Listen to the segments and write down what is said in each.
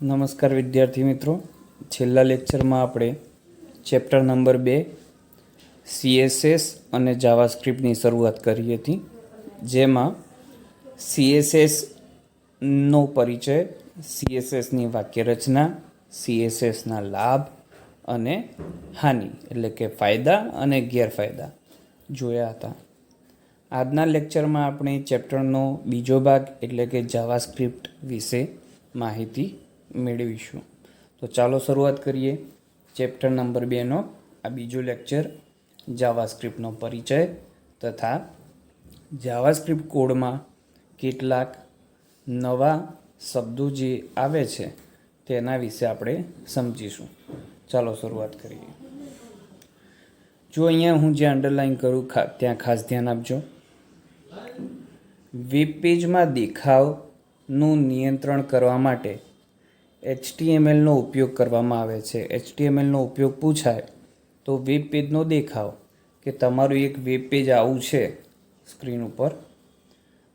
નમસ્કાર વિદ્યાર્થી મિત્રો, છેલ્લા લેક્ચરમાં આપણે ચેપ્ટર નંબર 2 CSS અને જાવાસ્ક્રિપ્ટની શરૂઆત કરી હતી, જેમાં CSSનો પરિચય, CSSની વાક્યરચના, CSSના લાભ અને હાનિ એટલે કે ફાયદા અને ગેરફાયદા જોયા હતા. આજના લેક્ચરમાં આપણે ચેપ્ટરનો બીજો ભાગ એટલે કે જાવાસ્ક્રિપ્ટ વિશે માહિતી મેળવીશું. તો ચાલો શરૂઆત કરીએ. ચેપ્ટર નંબર 2નો આ બીજો લેક્ચર જાવાસ્ક્રિપ્ટનો પરિચય તથા જાવાસ્ક્રિપ્ટ કોડમાં કેટલાક નવા શબ્દો જે આવે છે તેના વિશે આપણે સમજીશું. ચાલો શરૂઆત કરીએ. જો અહીંયા હું જે અંડરલાઈન કરું ત્યાં ખાસ ધ્યાન આપજો. વેબ પેજમાં દેખાવનું નિયંત્રણ કરવા માટે HTMLનો ઉપયોગ કરવામાં આવે છે. HTMLનો ઉપયોગ પૂછાય તો વેબ પેજનો દેખાવ કે તમારું એક વેબ પેજ આવું છે સ્ક્રીન ઉપર,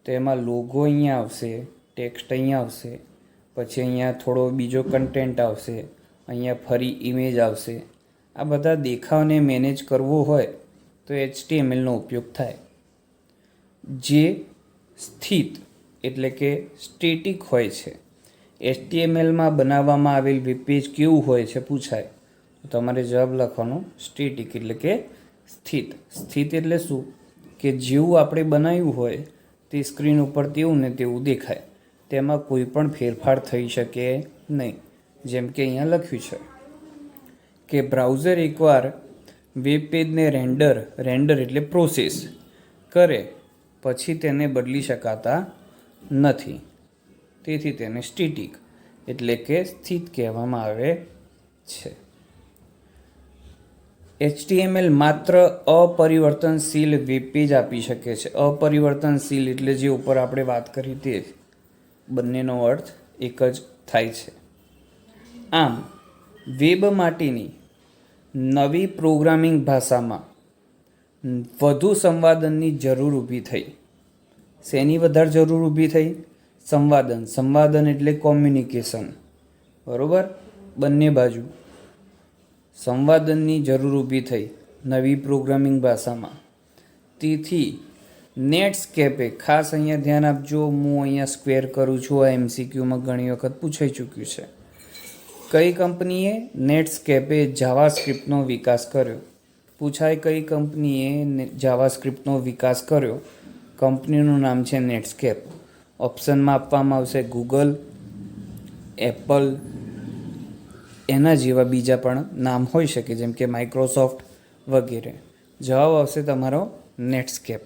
તો એમાં લોગો અહીંયા આવશે, ટેક્સ્ટ અહીંયા આવશે, પછી અહીંયા થોડો બીજો કન્ટેન્ટ આવશે, અહીંયા ફરી ઇમેજ આવશે. આ બધા દેખાવને મેનેજ કરવો હોય તો HTMLનો ઉપયોગ થાય. જે સ્થિત એટલે કે સ્ટેટિક હોય છે. HTMLમાં બનાવવામાં આવેલ વેબ પેજ કેવું હોય છે પૂછાય તો તમારે જવાબ લખવાનો સ્ટેટિક એટલે કે સ્થિત. સ્થિત એટલે શું કે જેવું આપણે બનાવ્યું હોય તે સ્ક્રીન ઉપર તેવું ને તેવું દેખાય, તેમાં કોઈ પણ ફેરફાર થઈ શકે નહીં. જેમ કે અહીંયા લખ્યું છે કે બ્રાઉઝર એકવાર વેબ પેજને રેન્ડર એટલે પ્રોસેસ કરે પછી તેને બદલી શકાતા નથી, તેથી તેને સ્ટેટિક એટલે કે સ્થિત કહેવામાં આવે છે. HTML માત્ર અપરિવર્તનશીલ વેબ પેજ આપી શકે છે. અપરિવર્તનશીલ એટલે જે ઉપર આપણે વાત કરી તે જ, બંનેનો અર્થ એક જ થાય છે. આમ વેબ માટેની નવી પ્રોગ્રામિંગ ભાષામાં વધુ સંવાદનની જરૂર ઊભી થઈ. શેની વધારે જરૂર ઊભી થઈ? સંવાદન એટલે કોમ્યુનિકેશન, બરાબર? બંને બાજુ સંવાદનની જરૂર ઊભી થઈ નવી પ્રોગ્રામિંગ ભાષામાં. તેથી નેટસ્કેપે, ખાસ અહીંયા ધ્યાન આપજો, હું અહીંયા સ્ક્વેર કરું છું, આ MCQમાં ઘણી વખત પૂછાઈ ચૂક્યું છે. કઈ કંપનીએ? નેટસ્કેપે જાવાસ્ક્રિપ્ટનો વિકાસ કર્યો. પૂછાય કઈ કંપનીએ જાવાસ્ક્રિપ્ટનો વિકાસ કર્યો? કંપનીનું નામ છે નેટસ્કેપ. ઓપ્શનમાં આપવામાં આવશે ગૂગલ, એપલ, એના જેવા બીજા પણ નામ હોઈ શકે, જેમ કે માઇક્રોસોફ્ટ વગેરે. જવાબ આવશે તમારો નેટસ્કેપ.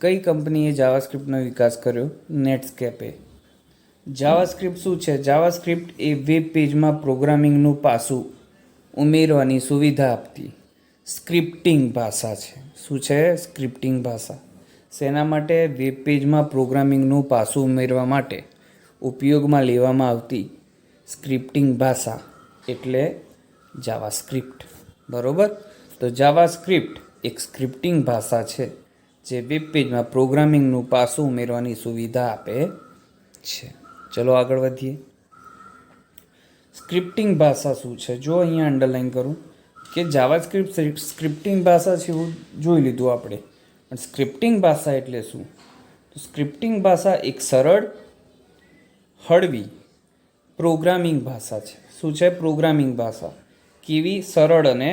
કઈ કંપનીએ જાવાસ્ક્રિપ્ટનો વિકાસ કર્યો? નેટસ્કેપે. જાવાસ્ક્રિપ્ટ શું છે? જાવાસ્ક્રિપ્ટ એ વેબ પેજમાં પ્રોગ્રામિંગનું પાસું ઉમેરવાની સુવિધા આપતી સ્ક્રિપ્ટિંગ ભાષા છે. શું છે? સ્ક્રિપ્ટિંગ ભાષા. શેના માટે? વેબ પેજમાં પ્રોગ્રામિંગનું પાસું ઉમેરવા માટે ઉપયોગમાં લેવામાં આવતી સ્ક્રિપ્ટિંગ ભાષા એટલે જાવાસ્ક્રિપ્ટ, બરાબર? તો જાવાસ્ક્રિપ્ટ એક સ્ક્રિપ્ટિંગ ભાષા છે જે વેબ પેજમાં પ્રોગ્રામિંગનું પાસું ઉમેરવાની સુવિધા આપે છે. ચલો આગળ વધીએ. સ્ક્રિપ્ટિંગ ભાષા શું છે? જો અહીંયા અંડરલાઈન કરું કે જાવાસ્ક્રિપ્ટ સ્ક્રિપ્ટિંગ ભાષા છે એવું જોઈ લીધું આપણે, પણ સ્ક્રિપ્ટિંગ ભાષા એટલે શું? તો સ્ક્રિપ્ટિંગ ભાષા એક સરળ, હળવી પ્રોગ્રામિંગ ભાષા છે. શું છે? પ્રોગ્રામિંગ ભાષા. કેવી? સરળ અને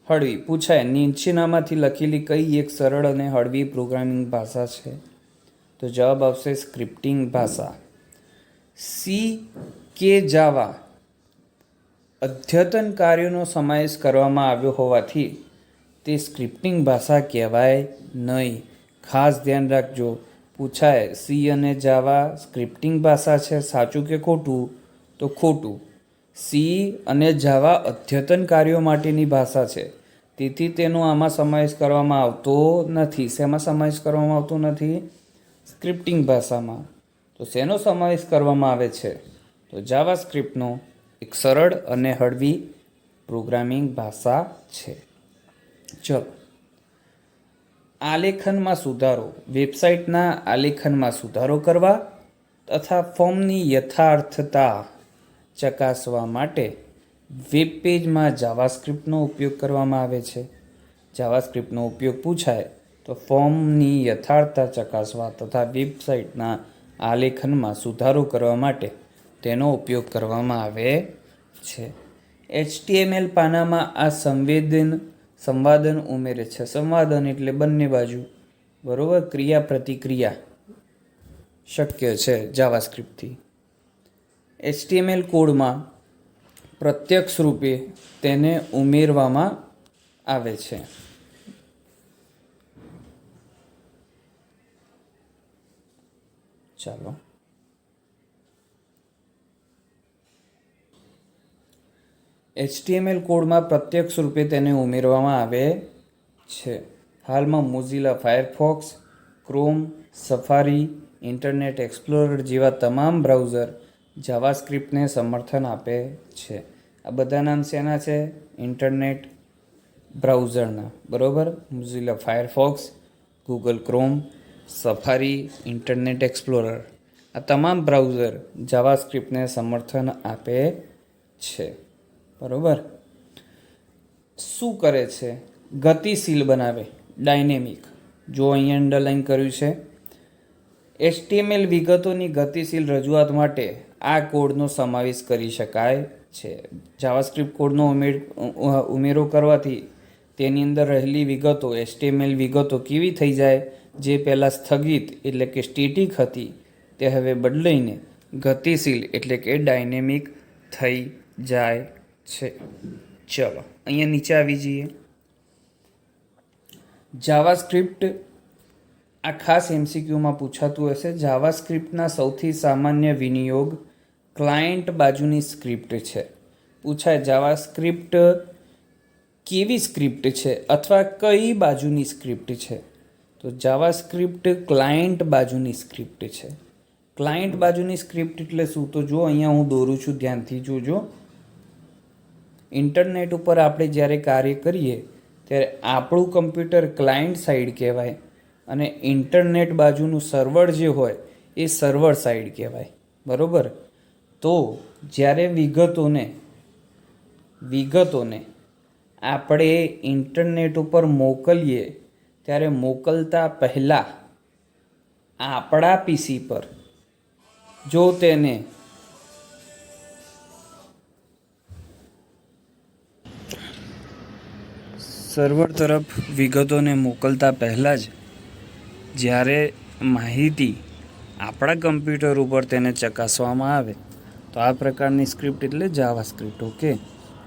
હળવી. પૂછાય નીચેનામાંથી લખેલી કઈ એક સરળ અને હળવી પ્રોગ્રામિંગ ભાષા છે? તો જવાબ આવશે સ્ક્રિપ્ટિંગ ભાષા. સી કે જાવા અદ્યતન કાર્યોનો સમાવેશ કરવામાં આવ્યો હોવાથી તે સ્ક્રિપ્ટિંગ ભાષા કહેવાય નહીં. ખાસ ધ્યાન રાખજો. પૂછાય સી અને જાવા સ્ક્રિપ્ટિંગ ભાષા છે, સાચું કે ખોટું? તો ખોટું. સી અને જાવા અદ્યતન કાર્યો માટેની ભાષા છે, તેથી તેનો આમાં સમાવેશ કરવામાં આવતો નથી. શેમાં સમાવેશ કરવામાં આવતો નથી? સ્ક્રિપ્ટિંગ ભાષામાં. તો શેનો સમાવેશ કરવામાં આવે છે? તો જાવાસ્ક્રિપ્ટનો એક સરળ અને હળવી પ્રોગ્રામિંગ ભાષા છે. ચલો, આલેખનમાં સુધારો. વેબસાઇટના આલેખનમાં સુધારો કરવા તથા ફોર્મની યથાર્થતા ચકાસવા માટે વેબ પેજમાં જાવાસ્ક્રિપ્ટનો ઉપયોગ કરવામાં આવે છે. જાવાસ્ક્રિપ્ટનો ઉપયોગ પૂછાય તો ફોર્મની યથાર્થતા ચકાસવા તથા વેબસાઇટના આલેખનમાં સુધારો કરવા માટે તેનો ઉપયોગ કરવામાં આવે છે. HTML પાનામાં આ સંવાદન ઉમેરે છે. સંવાદન એટલે બંને બાજુ, બરોબર, ક્રિયા પ્રતિક્રિયા શક્ય છે જાવાસ્ક્રિપ્ટથી. HTML કોડમાં પ્રત્યક્ષ રૂપે તેને ઉમેરવામાં આવે છે. ચાલો HTML કોડમાં પ્રત્યક્ષ રૂપે તેને ઉમેરવામાં આવે છે. હાલમાં Mozilla Firefox, chrome, safari, internet explorer જેવા તમામ બ્રાઉઝર જાવાસ્ક્રિપ્ટને સમર્થન આપે છે. આ બધા નામ શેના છે? ઇન્ટરનેટ બ્રાઉઝરના, બરોબર. Mozilla Firefox, Google chrome, safari, internet explorer, આ તમામ બ્રાઉઝર જાવાસ્ક્રિપ્ટને સમર્થન આપે છે, બરોબર. શું કરે છે? ગતિશીલ બનાવે, ડાયનેમિક. જો અહીંયા અંડરલાઈન કર્યું છે. HTML વિગતોની ગતિશીલ રજૂઆત માટે આ કોડનો સમાવેશ કરી શકાય છે. જાવાસ્ક્રિપ્ટ કોડનો ઉમેરો કરવાથી તેની અંદર રહેલી વિગતો, HTML વિગતો કેવી થઈ જાય? જે પહેલાં સ્થગિત એટલે કે સ્ટેટિક હતી તે હવે બદલાઈને ગતિશીલ એટલે કે ડાયનેમિક થઈ જાય છે. ચલો અહીંયા નીચે આવી જઈએ. જાવાસ્ક્રિપ્ટ આ ખાસ MCQમાં પૂછાતું હશે. જાવાસ્ક્રિપ્ટના સૌથી સામાન્ય વિનિયોગ ક્લાયન્ટ બાજુની સ્ક્રિપ્ટ છે. પૂછાય જાવાસ્ક્રિપ્ટ કેવી સ્ક્રિપ્ટ છે અથવા કઈ બાજુની સ્ક્રિપ્ટ છે? તો જાવાસ્ક્રિપ્ટ ક્લાયન્ટ બાજુની સ્ક્રિપ્ટ છે. ક્લાયન્ટ બાજુની સ્ક્રિપ્ટ એટલે શું? તો જો અહીંયા હું દોરું છું, ધ્યાનથી જોજો. ઇન્ટરનેટ ઉપર આપણે જ્યારે કાર્ય કરીએ ત્યારે આપણું કમ્પ્યુટર ક્લાયન્ટ સાઈડ કહેવાય અને ઇન્ટરનેટ બાજુનું સર્વર જે હોય એ સર્વર સાઈડ કહેવાય, બરોબર. તો જ્યારે વિગતોને આપણે ઇન્ટરનેટ ઉપર મોકલીએ ત્યારે મોકલતા પહેલાં આપણા PC પર જો તેને સર્વર તરફ વિગતોને મોકલતા પહેલાં જ જ્યારે માહિતી આપણા કમ્પ્યુટર ઉપર તેને ચકાસવામાં આવે તો આ પ્રકારની સ્ક્રિપ્ટ એટલે જાવાસ્ક્રિપ્ટ. ઓકે,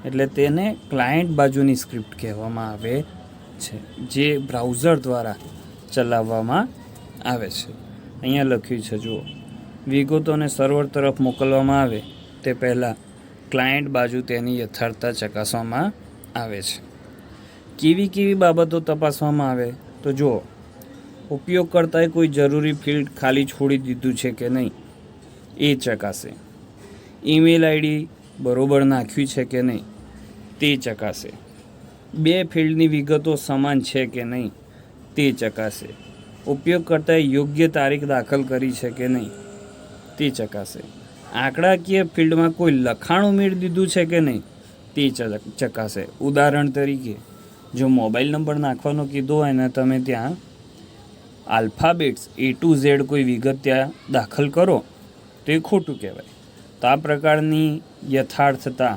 એટલે તેને ક્લાયન્ટ બાજુની સ્ક્રિપ્ટ કહેવામાં આવે છે, જે બ્રાઉઝર દ્વારા ચલાવવામાં આવે છે. અહીંયા લખ્યું છે જુઓ, વિગતોને સર્વર તરફ મોકલવામાં આવે તે પહેલાં ક્લાયન્ટ બાજુ તેની યથાર્થતા ચકાસવામાં આવે છે. કેવી બાબતો તપાસવામાં આવે? તો જુઓ, ઉપયોગકર્તાએ કોઈ જરૂરી ફિલ્ડ ખાલી છોડી દીધું છે કે નહીં એ ચકાસે. ઈમેલ આઈડી બરોબર નાખ્યું છે કે નહીં તે ચકાસે. 2 ફિલ્ડની વિગતો સમાન છે કે નહીં તે ચકાસે. ઉપયોગકર્તાએ યોગ્ય તારીખ દાખલ કરી છે કે નહીં તે ચકાસે. આંકડાકીય ફિલ્ડમાં કોઈ લખાણ ઉમેરી દીધું છે કે નહીં તે ચકાસે. ઉદાહરણ તરીકે જો મોબાઈલ નંબર નાખવાનો કીધો હોય ને તમે ત્યાં આલ્ફાબેટ્સ A to Z કોઈ વિગત ત્યાં દાખલ કરો તો એ ખોટું કહેવાય. તો આ પ્રકારની યથાર્થતા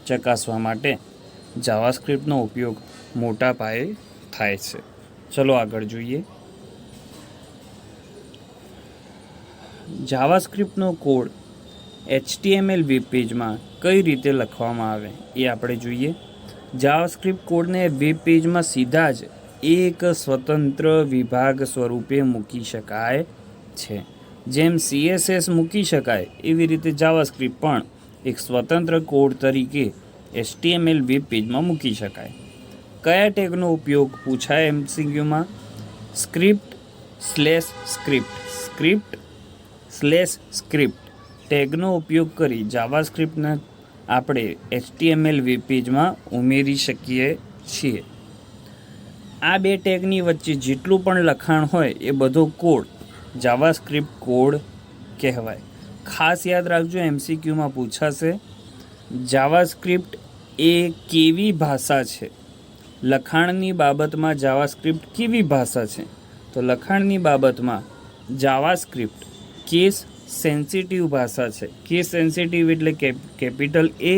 ચકાસવા માટે જાવાસ્ક્રિપ્ટનો ઉપયોગ મોટા પાયે થાય છે. ચલો આગળ જોઈએ. જાવાસ્ક્રિપ્ટનો કોડ HTML વેબ પેજમાં કઈ રીતે લખવામાં આવે એ આપણે જોઈએ. જાવાસ્ક્રિપ્ટ કોડને વેબ પેજમાં સીધા જ એક સ્વતંત્ર વિભાગ સ્વરૂપે મૂકી શકાય છે. જેમ CSS મૂકી શકાય એવી રીતે જાવાસ્ક્રિપ્ટ પણ એક સ્વતંત્ર કોડ તરીકે HTML વેબ પેજમાં મૂકી શકાય. કયા ટેગનો ઉપયોગ પૂછાય MCQમાં? સ્ક્રિપ્ટ ટેગનો ઉપયોગ કરી જાવાસ્ક્રિપ્ટને આપણે HTML વેબ પેજમાં ઉમેરી શકીએ છીએ. આ 2 ટેગની વચ્ચે જેટલું પણ લખાણ હોય એ બધો કોડ જાવાસ્ક્રિપ્ટ કોડ કહેવાય. ખાસ યાદ રાખજો, MCQમાં પૂછાશે જાવાસ્ક્રિપ્ટ એ કેવી ભાષા છે? લખાણની બાબતમાં જાવાસ્ક્રિપ્ટ કેવી ભાષા છે? તો લખાણની બાબતમાં જાવાસ્ક્રિપ્ટ કેસ સેન્સિટિવ ભાષા છે. કેસ સેન્સિટિવ એટલે કેપિટલ એ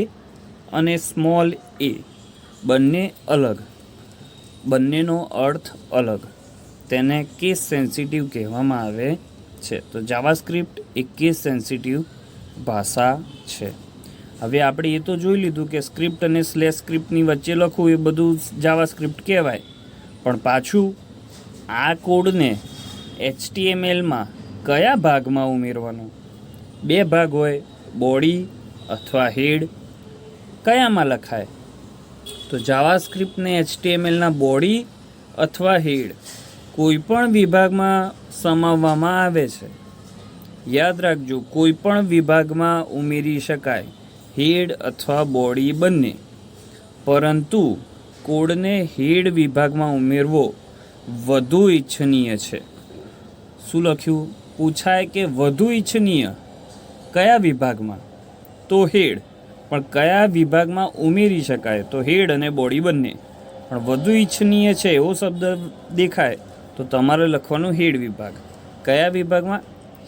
અને સ્મોલ એ બંને અલગ, બંનેનો અર્થ અલગ, તેને કેસ સેન્સિટિવ કહેવામાં આવે છે. તો જાવાસ્ક્રિપ્ટ એ કેસ સેન્સિટિવ ભાષા છે. હવે આપણે એ તો જોઈ લીધું કે સ્ક્રિપ્ટ અને સ્લેશ સ્ક્રિપ્ટની વચ્ચે લખવું એ બધું જાવાસ્ક્રિપ્ટ કહેવાય, પણ પાછું આ કોડને HTMLમાં કયા ભાગમાં ઉમેરવાનો? બે ભાગ હોય, બોડી અથવા હેડ. કયામાં લખાય? તો જાવાસ્ક્રિપ્ટને HTMLના બોડી અથવા હેડ કોઈ પણ વિભાગમાં સમાવવામાં આવે છે. યાદ રાખજો, કોઈ પણ વિભાગમાં ઉમેરી શકાય, હેડ અથવા બોડી બંને. પરંતુ કોડને હેડ વિભાગમાં ઉમેરવો વધુ ઈચ્છનીય છે. શું લખ્યું? પૂછાય કે વધુ ઈચ્છનીય કયા વિભાગમાં? તો હેડ. પણ કયા વિભાગમાં ઉમેરી શકાય? તો હેડ અને બોડી બંને. પણ વધુ ઈચ્છનીય છે એવો શબ્દ દેખાય તો તમારે લખવાનું હેડ વિભાગ. કયા વિભાગમાં?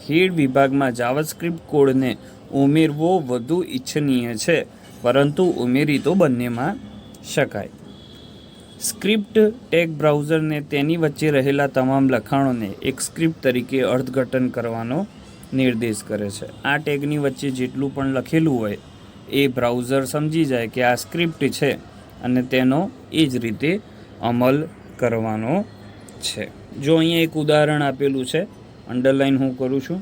હેડ વિભાગમાં જાવાસ્ક્રિપ્ટ કોડને ઉમેરવો વધુ ઈચ્છનીય છે, પરંતુ ઉમેરી તો બંનેમાં શકાય. સ્ક્રિપ્ટ ટેગ બ્રાઉઝરને તેની વચ્ચે રહેલા તમામ લખાણોને એક સ્ક્રિપ્ટ તરીકે અર્થઘટન કરવાનો નિર્દેશ કરે છે. આ ટેગની વચ્ચે જેટલું પણ લખેલું હોય એ બ્રાઉઝર સમજી જાય કે આ સ્ક્રિપ્ટ છે અને તેનો એ જ રીતે અમલ કરવાનો છે. જો અહીંયા એક ઉદાહરણ આપેલું છે, અંડરલાઈન હું કરું છું,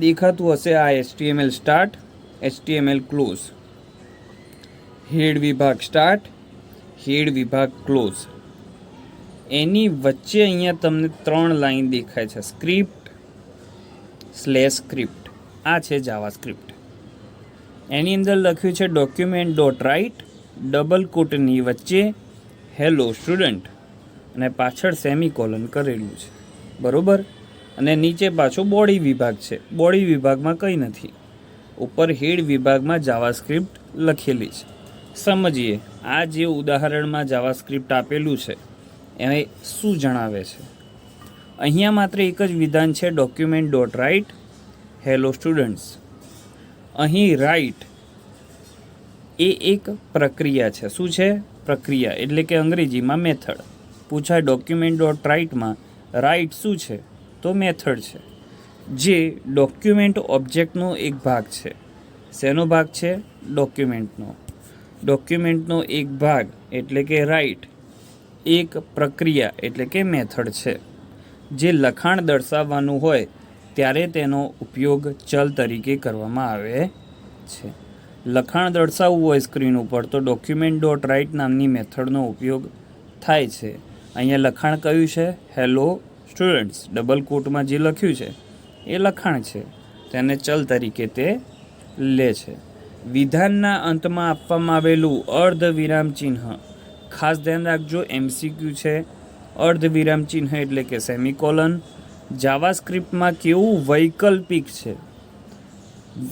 દેખાતું હશે. આ HTML સ્ટાર્ટ, HTML ક્લોઝ, હેડ વિભાગ સ્ટાર્ટ, હેડ વિભાગ ક્લોઝ. એની વચ્ચે અહીંયા તમને 3 લાઈન દેખાય છે, સ્ક્રિપ્ટ સ્લેશ સ્ક્રિપ્ટ. આ છે જાવાસ્ક્રિપ્ટ. એની અંદર લખ્યું છે ડોક્યુમેન્ટ ડોટ રાઇટ, ડબલ કોટની વચ્ચે હેલો સ્ટુડન્ટ અને પાછળ સેમિકોલન કરેલું છે, બરોબર. અને નીચે પાછો બોડી વિભાગ છે. બોડી વિભાગમાં કંઈ નથી. ઉપર હેડ વિભાગમાં જાવાસ્ક્રિપ્ટ લખેલી છે. સમજીએ આ જે ઉદાહરણમાં જાવાસ્ક્રિપ્ટ આપેલું છે એ શું જણાવે છે. અહીંયા માત્ર એક જ વિધાન છે, document dot write hello students. અહીં રાઇટ એ એક પ્રક્રિયા છે. શું છે? પ્રક્રિયા, એટલે કે અંગ્રેજીમાં મેથડ. પૂછાય ડોક્યુમેન્ટ ડોટ રાઇટમાં રાઇટ શું છે? તો મેથડ છે, જે ડોક્યુમેન્ટ ઓબ્જેક્ટનો એક ભાગ છે. શેનો ભાગ છે? ડોક્યુમેન્ટનો. ડોક્યુમેન્ટનો એક ભાગ એટલે કે રાઇટ એક પ્રક્રિયા એટલે કે મેથડ છે, જે લખાણ દર્શાવવાનું હોય ત્યારે તેનો ઉપયોગ ચલ તરીકે કરવામાં આવે છે. લખાણ દર્શાવવું હોય સ્ક્રીન ઉપર તો ડોક્યુમેન્ટ ડોટ રાઇટ નામની મેથડનો ઉપયોગ થાય છે. અહીંયા લખાણ કયું છે? Hello students. ડબલ કોટમાં જે લખ્યું છે એ લખાણ છે, તેને ચલ તરીકે તે લે છે. વિધાનના અંતમાં આપવામાં આવેલું અર્ધ વિરામ ચિહ્ન, ખાસ ધ્યાન રાખજો, MCQ છે. અર્ધ વિરામ ચિહ્ન એટલે કે સેમિકોલન જાવાસ્ક્રિપ્ટમાં કેવું? વૈકલ્પિક છે.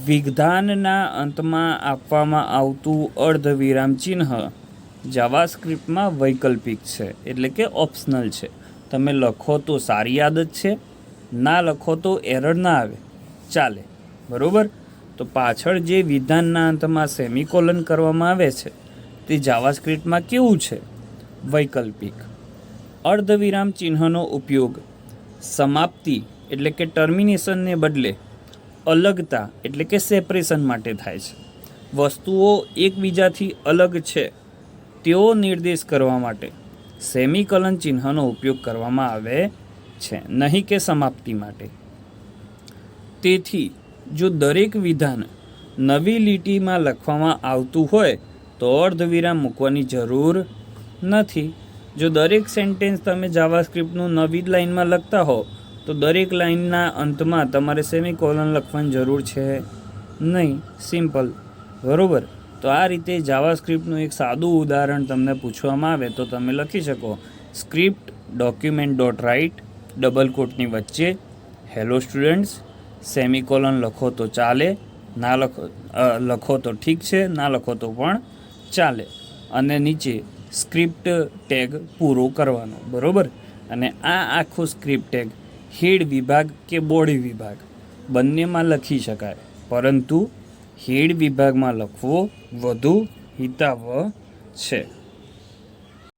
વિધાનના અંતમાં આપવામાં આવતું અર્ધ વિરામ ચિહ્ન જાવાસ્ક્રિપ્ટમાં વૈકલ્પિક છે, એટલે કે ઓપ્શનલ છે. તમે લખો તો સારી આદત છે, ના લખો તો એરર ના આવે, ચાલે, બરોબર. તો પાછળ જે વિધાનના અંતમાં સેમિકોલન કરવામાં આવે છે તે જાવાસ્ક્રિપ્ટમાં કેવું છે? વૈકલ્પિક. અર્ધવિરામ ચિહ્નનો ઉપયોગ સમાપ્તિ એટલે કે ટર્મિનેશનને બદલે અલગતા એટલે કે સેપરેશન માટે થાય છે. વસ્તુઓ એકબીજાથી અલગ છે તેવો નિર્દેશ કરવા માટે સેમિકોલન ચિહ્નનો ઉપયોગ કરવામાં આવે છે, નહીં કે સમાપ્તિ માટે. તેથી જો દરેક વિધાન નવી લીટીમાં લખવામાં આવતું હોય તો અર્ધવિરામ મૂકવાની જરૂર નથી. જો દરેક સેન્ટેન્સ તમે જાવાસ્ક્રિપ્ટનું નવી લાઇનમાં લખતા હો તો દરેક લાઇનના અંતમાં તમારે સેમિકોલન લખવાની જરૂર છે નહીં. સિમ્પલ, બરાબર. તો આ રીતે જાવાસ્ક્રિપ્ટનું એક સાદું ઉદાહરણ તમને પૂછવામાં આવે તો તમે લખી શકો script document dot write double કોટની વચ્ચે હેલો સ્ટુડન્ટ્સ સેમિકોલન લખો તો ચાલે, ના લખો તો ઠીક છે, ના લખો તો પણ ચાલે. અને નીચે સ્ક્રિપ્ટ ટેગ પૂરો કરવાનો, બરાબર. અને આ આખો સ્ક્રિપ્ટ ટેગ હેડ વિભાગ કે બોડી વિભાગ બંનેમાં લખી શકાય, પરંતુ હેડ વિભાગમાં લખવો વધુ હિતાવહ છે.